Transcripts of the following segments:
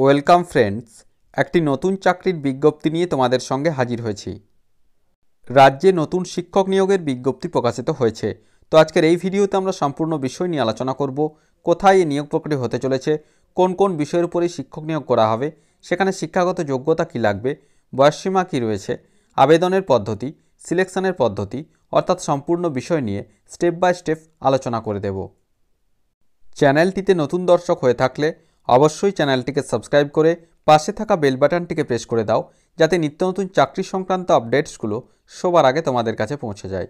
Welcome friends, একটি নতুন চাকরির বিজ্ঞপ্তি নিয়ে তোমাদের সঙ্গে হাজির হয়েছি। রাজ্যে নতুন শিক্ষক নিয়োগের বিজ্ঞপ্তি প্রকাশিত হয়েছে। তো আজকের এই ভিডিওতে আমরা সম্পূর্ণ বিষয় নিয়ে আলোচনা করব। কোথায় এই নিয়োগ প্রক্রিয়া হতে চলেছে, কোন কোন বিষয়ের উপরেই শিক্ষক নিয়োগ করা হবে, সেখানে শিক্ষাগত যোগ্যতা কী লাগবে, বয়সসীমা কী রয়েছে, আবেদনের পদ্ধতি, সিলেকশনের পদ্ধতি অর্থাৎ সম্পূর্ণ বিষয় নিয়ে স্টেপ বাই স্টেপ আলোচনা করে দেব। চ্যানেলটিতে নতুন দর্শক হয়ে থাকলে অবশ্যই চ্যানেলটিকে সাবস্ক্রাইব করে পাশে থাকা বেল বাটনটিকে প্রেস করে দাও, যাতে নিত্য নতুন চাকরি সংক্রান্ত আপডেটসগুলো সবার আগে তোমাদের কাছে পৌঁছে যায়।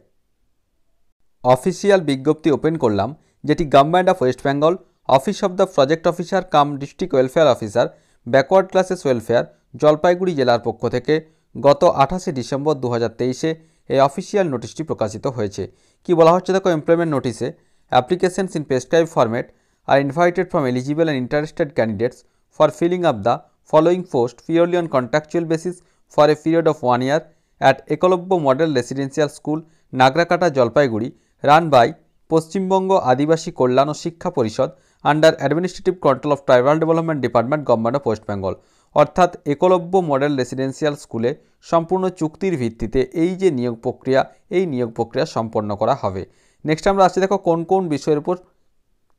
অফিসিয়াল বিজ্ঞপ্তি ওপেন করলাম, যেটি government of West Bengal, office of the project officer cum district welfare officer, backward classes welfare, Jalpaiguri জেলার পক্ষ থেকে গত 28 ডিসেম্বর 2023 এই অফিসিয়াল নোটিশটি প্রকাশিত হয়েছে। কি বলা হচ্ছে দেখো, এমপ্লয়মেন্ট নোটিসে applications in prescribe format are invited from eligible and interested candidates for filling up the following post purely on contractual basis for a period of 1 year at Ekolobbo Model Residential School, Nagrakata, Jalpaiguri, run by Poschimbango Adibasi Kollan o Shikkha Porishod under Administrative Control of Tribal Development Department, Government of West Bengal। অর্থাৎ Eklavya model residential স্কুলে সম্পূর্ণ চুক্তির ভিত্তিতে এই যে নিয়োগ প্রক্রিয়া, এই নিয়োগ প্রক্রিয়া সম্পন্ন করা হবে। নেক্সট আমরা আসছি দেখো কোন কোন বিষয়ের উপর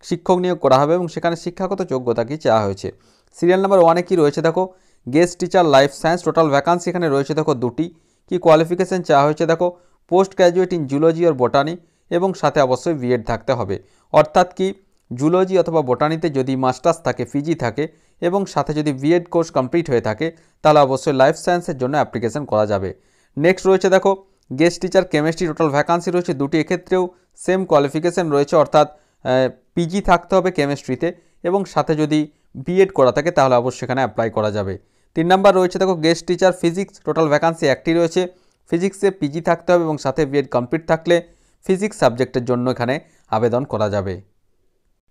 শিক্ষক নিয়োগ করা হবে এবং সেখানে শিক্ষাগত যোগ্যতা কি চাওয়া হয়েছে। সিরিয়াল নাম্বার 1-এ কী রয়েছে দেখো, guest teacher life science, total vacancy এখানে রয়েছে দেখো 2টি। কি কোয়ালিফিকেশান চাওয়া হয়েছে দেখো, পোস্ট গ্র্যাজুয়েট ইন জুলজি আর বোটানি এবং সাথে অবশ্যই বিএড থাকতে হবে। অর্থাৎ কি জুলজি অথবা বোটানিতে যদি মাস্টার্স থাকে, পিজি থাকে এবং সাথে যদি বিএড কোর্স কমপ্লিট হয়ে থাকে, তাহলে অবশ্যই লাইফ সায়েন্সের জন্য অ্যাপ্লিকেশন করা যাবে। নেক্সট রয়েছে দেখো guest teacher chemistry, total vacancy রয়েছে 2টি। এক্ষেত্রেও সেম কোয়ালিফিকেশান রয়েছে, অর্থাৎ পিজি থাকতে হবে কেমিস্ট্রিতে এবং সাথে যদি বিএড করা থাকে তাহলে অবশ্যই এখানে অ্যাপ্লাই করা যাবে। 3 নাম্বার রয়েছে দেখো guest teacher physics, total vacancy 1টি রয়েছে। ফিজিক্সে পিজি থাকতে হবে এবং সাথে বিএড কমপ্লিট থাকলে ফিজিক্স সাবজেক্টের জন্য এখানে আবেদন করা যাবে।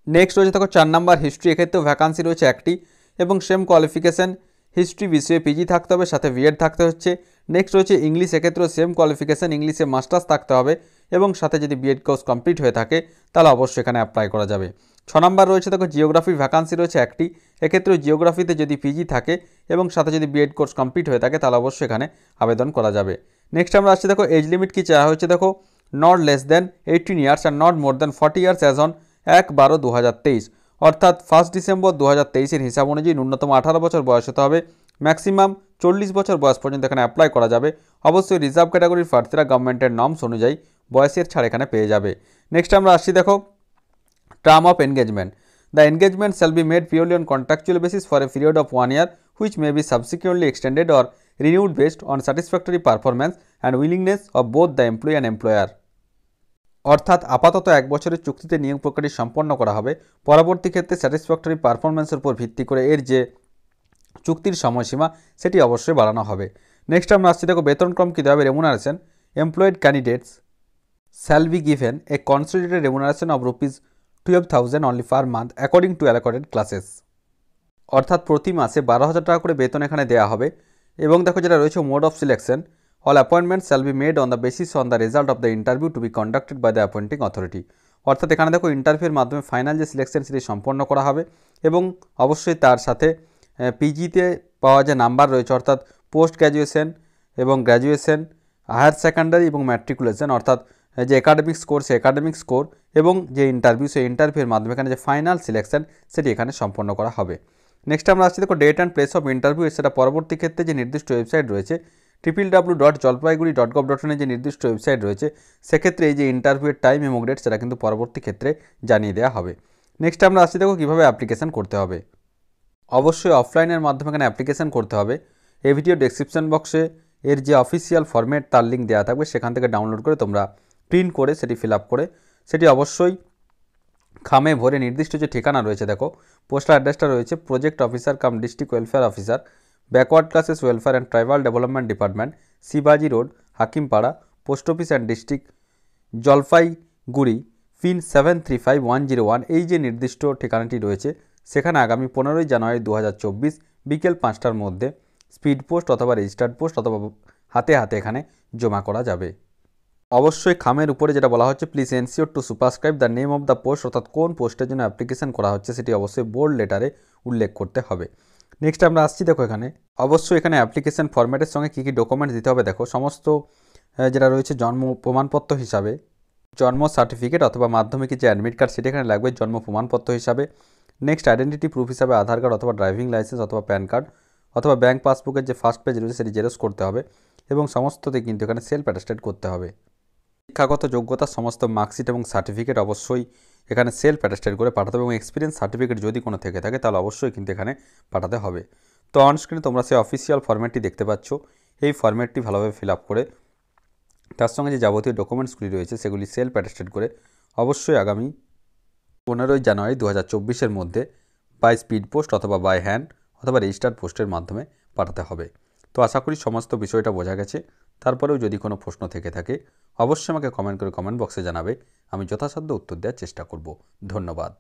নেক্সট রয়েছে দেখো 4 নাম্বার হিস্ট্রি, এক্ষেত্রেও ভ্যাকান্সি রয়েছে 1টি এবং সেম কোয়ালিফিকেশান হিস্ট্রি বিষয়ে পিজি থাকতে হবে, সাথে বিএড থাকতে হচ্ছে। নেক্সট রয়েছে ইংলিশ, এক্ষেত্রেও সেম কোয়ালিফিকেশান, ইংলিশে মাস্টার্স থাকতে হবে এবং সাথে যদি বিএড কোর্স কমপ্লিট হয়ে থাকে তাহলে অবশ্যই এখানে অ্যাপ্লাই করা যাবে। 6 নাম্বার রয়েছে দেখো জিওগ্রাফি, ভ্যাকান্সি রয়েছে 1টি। এক্ষেত্রেও জিওগ্রাফিতে যদি পিজি থাকে এবং সাথে যদি বিএড কোর্স কমপ্লিট হয়ে থাকে তাহলে অবশ্যই এখানে আবেদন করা যাবে। নেক্সট আমরা আসছি দেখো এজ লিমিট কি চাওয়া হয়েছে দেখো, not less than 18 years and not more than 40 years as on 1/12/2023। অর্থাৎ 1 ডিসেম্বর 2023-এর হিসাব অনুযায়ী ন্যূনতম 18 বছর বয়স হতে হবে, ম্যাক্সিমাম 40 বছর বয়স পর্যন্ত এখানে অ্যাপ্লাই করা যাবে। অবশ্যই রিজার্ভ ক্যাটাগরির প্রার্থীরা গভর্নমেন্টের নর্মস অনুযায়ী বয়সের ছাড় এখানে পেয়ে যাবে। নেক্সট আমরা আসছি দেখো term of engagement. The engagement shall be made purely on contractual basis for a period of 1 year which may be subsequently extended or renewed based on satisfactory performance and willingness of both the employee and employer। অর্থাৎ আপাতত 1 বছরের চুক্তিতে নিয়োগ প্রক্রিয়া সম্পন্ন করা হবে, পরবর্তী ক্ষেত্রে স্যাটিসফ্যাক্টরি পারফরমেন্সের উপর ভিত্তি করে এর যে চুক্তির সময়সীমা সেটি অবশ্যই বাড়ানো হবে। নেক্সট আমরা আসছি দেখো বেতনক্রম কী দেওয়া হবে, remuneration. Employed candidates shall be given a consolidated remuneration of rupees 12,000 only per month according to allocated classes। অর্থাৎ প্রতি মাসে 12,000 টাকা করে বেতন এখানে দেওয়া হবে। এবং দেখো যেটা রয়েছে mode of selection, all appointment shall be made on the basis on the result of the interview to be conducted by the appointing authority. অর্থাৎ এখানে দেখো ইন্টারভিউর মাধ্যমে ফাইনাল যে সিলেকশন সেটি সম্পন্ন করা হবে এবং অবশ্যই তার সাথে পিজিতে পাওয়া যে নাম্বার রয়েছে, অর্থাৎ পোস্ট গ্র্যাজুয়েশন এবং গ্র্যাজুয়েশন, হায়ার সেকেন্ডারি এবং ম্যাট্রিকুলেশন, অর্থাৎ যে একাডেমিক স্কোর সে একাডেমিক স্কোর এবং যে ইন্টারভিউ সেই ইন্টারভিউর মাধ্যমে এখানে যে ফাইনাল সিলেকশন সেটি এখানে সম্পন্ন করা হবে। নেক্সট আমরা আসছি দেখো date and place of interview, সেটা পরবর্তী ক্ষেত্রে যে নির্দিষ্ট ওয়েবসাইট রয়েছে www.jalpaiguri.gov.in যে নির্দিষ্ট ওয়েবসাইট রয়েছে সেক্ষেত্রে এই যে ইন্টারভিউয়ের টাইম এবং ডেট সেটা কিন্তু পরবর্তী ক্ষেত্রে জানিয়ে দেওয়া হবে। নেক্সট আমরা আসছি দেখো কীভাবে অ্যাপ্লিকেশন করতে হবে। অবশ্যই অফলাইনের মাধ্যমে এখানে অ্যাপ্লিকেশন করতে হবে। এই ভিডিও ডেসক্রিপশন বক্সে এর যে অফিসিয়াল ফরম্যাট তার লিঙ্ক দেওয়া থাকবে, সেখান থেকে ডাউনলোড করে তোমরা প্রিন্ট করে সেটি ফিল আপ করে সেটি অবশ্যই খামে ভরে নির্দিষ্ট যে ঠিকানা রয়েছে দেখো পোস্টাল অ্যাড্রেসটা রয়েছে project officer cum district welfare officer, backward classes welfare and tribal development department, শিবাজি road, Hakimpara, post office and district, Jalpaiguri, pin 735101 এই যে নির্দিষ্ট ঠিকানাটি রয়েছে সেখানে আগামী 15 জানুয়ারি 2024 বিকেল 5টার মধ্যে স্পিড পোস্ট অথবা রেজিস্টার্ড পোস্ট অথবা হাতে হাতে এখানে জমা করা যাবে। অবশ্যই খামের উপরে যেটা বলা হচ্ছে please ensure to superscribe the name of the post, অর্থাৎ কোন পোস্টের জন্য অ্যাপ্লিকেশন করা হচ্ছে সেটি অবশ্যই বোল্ড লেটারে উল্লেখ করতে হবে। নেক্সট আমরা আসছি, দেখো এখানে অবশ্যই এখানে অ্যাপ্লিকেশন ফরম্যাটের সঙ্গে কী কী ডকুমেন্টস দিতে হবে। দেখো সমস্ত যেটা রয়েছে জন্ম প্রমাণপত্র হিসাবে জন্ম সার্টিফিকেট অথবা মাধ্যমিকের যে অ্যাডমিট কার্ড সেটা এখানে লাগবে জন্ম প্রমাণপত্র হিসাবে। নেক্সট আইডেন্টিটি প্রুফ হিসাবে আধার কার্ড অথবা ড্রাইভিং লাইসেন্স অথবা প্যান কার্ড অথবা ব্যাঙ্ক পাসবুকের যে ফার্স্ট পেজ রয়েছে সেটি জেরক্স করতে হবে এবং সমস্ততে কিন্তু এখানে সেলফ অ্যাটেস্টেড করতে হবে। শিক্ষাগত যোগ্যতা সমস্ত মার্কশিট এবং সার্টিফিকেট অবশ্যই এখানে সেলফ অ্যাটেস্টেড করে পাঠাতে হবে এবং এক্সপিরিয়েন্স সার্টিফিকেট যদি কোনো থেকে থাকে তাহলে অবশ্যই কিন্তু এখানে পাঠাতে হবে। তো অনস্ক্রিনে তোমরা সেই অফিসিয়াল ফরম্যাটটি দেখতে পাচ্ছ। এই ফরম্যাটটি ভালোভাবে ফিল আপ করে তার সঙ্গে যে যাবতীয় ডকুমেন্টসগুলি রয়েছে সেগুলি সেলফ অ্যাটেস্টেড করে অবশ্যই আগামী 15ই জানুয়ারি 2024-এর মধ্যে বাই স্পিড পোস্ট অথবা বাই হ্যান্ড অথবা রেজিস্টার্ড পোস্টের মাধ্যমে পাঠাতে হবে। তো আশা করি সমস্ত বিষয়টা বোঝা গেছে। তারপরেও যদি কোনো প্রশ্ন থেকে থাকে অবশ্যই আমাকে কমেন্ট করে কমেন্ট বক্সে জানাবে, আমি যথাসাধ্য উত্তর দেওয়ার চেষ্টা করব। ধন্যবাদ।